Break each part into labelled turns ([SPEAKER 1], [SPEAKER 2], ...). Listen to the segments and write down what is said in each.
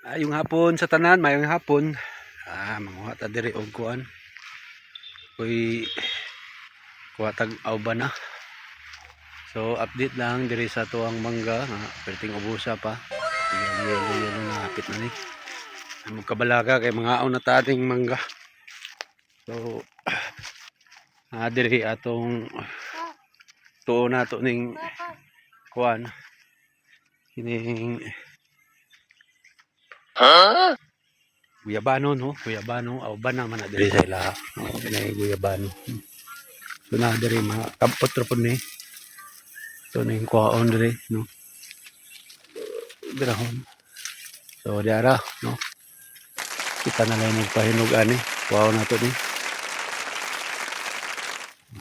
[SPEAKER 1] Ayong hapon sa tanan, mayong hapon. Manguha ta diri og kuan. Kuy kuha tag auban na. So update lang diri sa tuang mangga, perting ubusa pa. Yelo na hapit na ni. Magkabalaga kay mga na ta ating mangga. So diri atong tuo nato ning kuan. Kining guyabano no, guyabano auban na man na diri sa ila. Kinay guyabano. So na diri mga kampot ra pud ni. So ning kuhaon diri no. Drahon. So diara no. Kita na lang magpahinog ani. Kuhaon nato ni.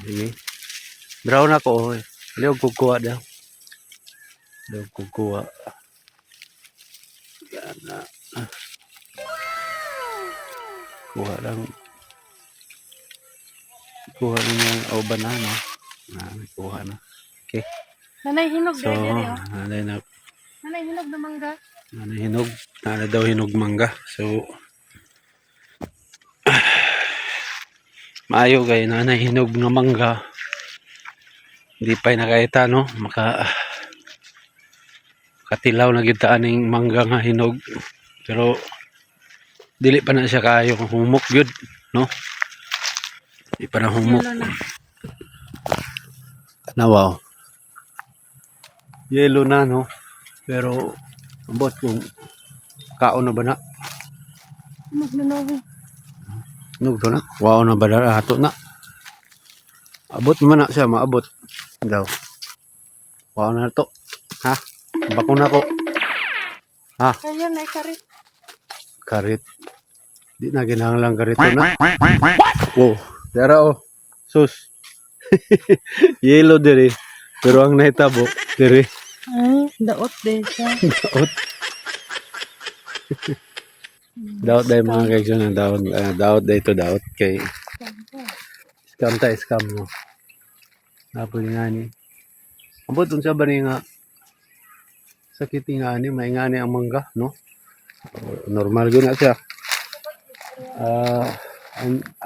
[SPEAKER 1] Sige. Drahon ako. Liog kukuha daw. Liog kukuha. Yan na. Kuha lang. Kuha lang yung auban na no. Kuha na. Okay.
[SPEAKER 2] Nanay hinog
[SPEAKER 1] So, nanay
[SPEAKER 2] hinog na mangga.
[SPEAKER 1] Nanay hinog. Nanay daw hinog mangga. So, maayo kay nanay hinog na mangga. Hindi pa nakita no. Katilaw na gitaan ning mangga nga hinog. Pero, dili pa na siya kayo humok yun. No? Di pa na humok. Wow. Yelo na no. Pero ambot kung kaon na ba na?
[SPEAKER 2] Magnunoy.
[SPEAKER 1] Nog to na. Wow na ba na ato na. Abot man na siya maabot. Daw. Wow na to. Ha? Bako na ko. Ha?
[SPEAKER 2] Ayun ay karit.
[SPEAKER 1] Karit. Di na ginahanglang karit na. Wow. Dara oh. Sus. Yelo diri. Pero ang nahitabo diri.
[SPEAKER 2] Ay, daot din siya.
[SPEAKER 1] Daot. Daot dahil mga kaibigan ng daot. Daot dahil ito daot. Kay scam tayo, scam mo. Napoli nga ni. Ambot dun siya ba nga sakiti nga ni. May nga ni ang mangga, no? Normal yun na siya.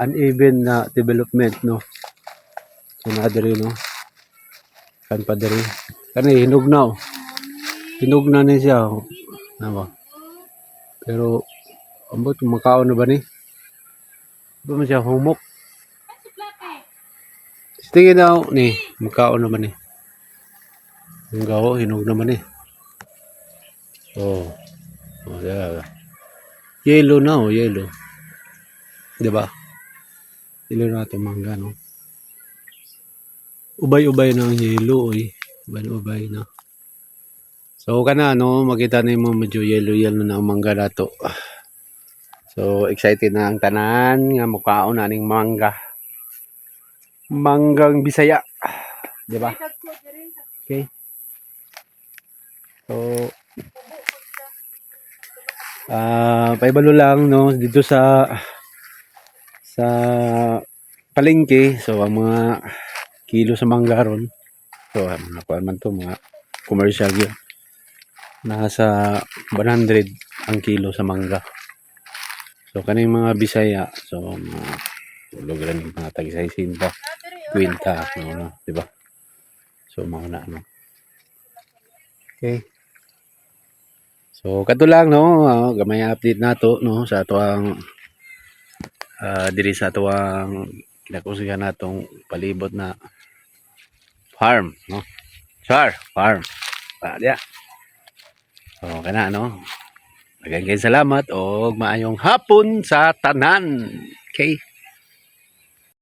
[SPEAKER 1] Uneven na development, no? So na diri, no? Kan pa diri. Kani hinog na, oh. Hinog na ni siya, oh. Naba. Pero ambot makaon na ba ni? Ba man siya humok? Tingin daw ni, makaon na ba ni? Yung gawo, hinog naman ni. Oh. Oh, yeah. Yellow na, oh, yellow. Diba? Yellow na ito mangga, no? Ubay-ubay na ang yellow, eh. Ubay-ubay na. So, kana, no? Makita na mo medyo yellow na ang mangga na to. So, excited na ang tanan nga mukhaon na ning mangga. Manggang Bisaya. Diba? Okay. So, paibalo lang, no? Dito sa palengke. So, ang mga kilo sa mangga ron. So, mga kuwan man to, mga commercial yun. Nasa 100 ang kilo sa mangga. So, kaning mga Bisaya, so, mga lugar ng mga tagisay-sin pa, kwinta, no, diba? So, mga na, no? Okay. So, kato lang, no, gamay update nato, no, sa tuwang, diri sa tuwang, kinakusihan natong palibot na farm, no? Farm. Diya. So, kana, no? Magang salamat o maayong hapon sa tanan. Okay?